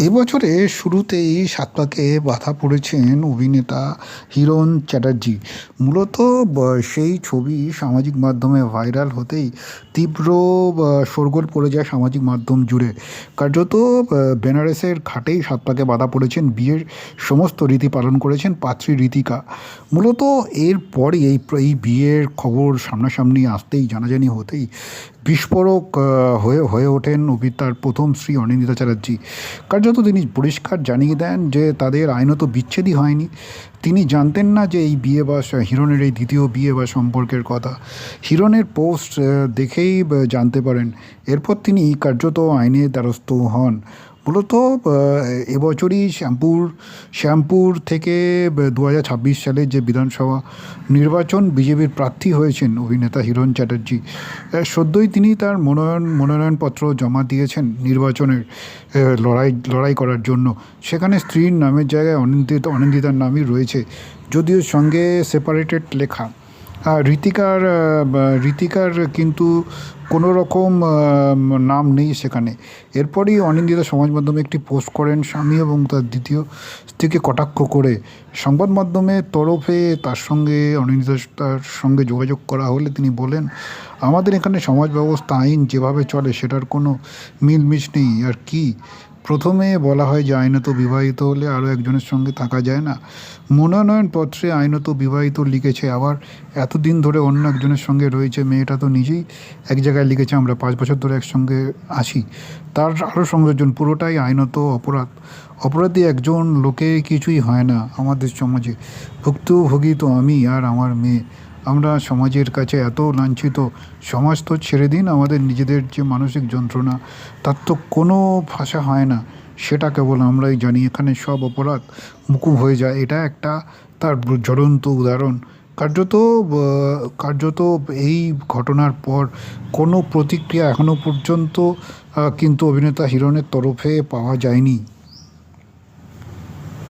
এবছরের শুরুতেই সাত পাকে বাধা পড়েছেন অভিনেতা হিরণ চ্যাটার্জি। মূলত সেই ছবি সামাজিক মাধ্যমে ভাইরাল হতেই তীব্র শোরগোল পড়ে যায় সামাজিক মাধ্যম জুড়ে। কার্যত বেনারসের ঘাটেই সাত পাকে বাধা পড়েছেন, বিয়ের সমস্ত রীতি পালন করেছেন পাত্রী ঋতিকা। মূলত এরপরই এই বিয়ের খবর সামনাসামনি আসতেই, জানাজানি হতেই বিস্ফোরক হয়ে হয়ে ওঠেন তার প্রথম স্ত্রী অনিন্দিতা চ্যাটার্জি। কার্যত তিনি পরিষ্কার জানিয়ে দেন যে তাদের আইনত বিচ্ছেদই হয়নি। তিনি জানতেন না যে এই বিয়ে বা হিরণের এই দ্বিতীয় বিয়ে বা সম্পর্কের কথা। হিরণের পোস্ট দেখেই জানতে পারেন। এরপর তিনি কার্যত আইনের দ্বারস্থ হন। মূলত এবছরই শ্যামপুর থেকে 2026 সালে যে বিধানসভা নির্বাচন বিজেপির প্রার্থী হয়েছেন অভিনেতা হিরণ চ্যাটার্জি। সদ্যই তিনি তার মনোনয়নপত্র জমা দিয়েছেন নির্বাচনের লড়াই করার জন্য। সেখানে স্ত্রীর নামের জায়গায় অনিন্দিতার নামই রয়েছে, যদিও সঙ্গে সেপারেটেড লেখা। ঋতিকার কিন্তু কোনো রকম নাম নেই সেখানে। এরপরই অনিন্দিতা সমাজ মাধ্যমে একটি পোস্ট করেন স্বামী এবং তার দ্বিতীয় স্ত্রীকে কটাক্ষ করে। সংবাদ মাধ্যমের তরফে তার সঙ্গে যোগাযোগ করা হলে তিনি বলেন, আমাদের এখানে সমাজ ব্যবস্থা আইন যেভাবে চলে সেটার কোনো মিলমিশ নেই। আর কি, প্রথমে বলা হয় যে আইনত বিবাহিত হলে আরও একজনের সঙ্গে থাকা যায় না। মনোনয়নপত্রে আইনত বিবাহিত লিখেছে, আবার এতদিন ধরে অন্য একজনের সঙ্গে রয়েছে। মেয়েটা তো নিজেই এক জায়গায় লিখেছে আমরা 5 বছর ধরে একসঙ্গে আছি। তার আরও সংযোজন, পুরোটাই আইনত অপরাধ। অপরাধী একজন লোকে কিছুই হয় না আমাদের সমাজে। ভুক্তভোগী তো আমি আর আমার মেয়ে। আমরা সমাজের কাছে এত লাঞ্ছিত। সমাজ তো ছেড়ে দিন, আমাদের নিজেদের যে মানসিক যন্ত্রণা, তার তো কোনো ভাষা হয় না। সেটা কেবল আমরাই জানি। এখানে সব অপরাধ মুকুব হয়ে যায়। এটা একটা তার জ্বলন্ত উদাহরণ। কার্যত কার্যত এই ঘটনার পর কোনো প্রতিক্রিয়া এখনও পর্যন্ত কিন্তু অভিনেতা হিরণের তরফে পাওয়া যায়নি।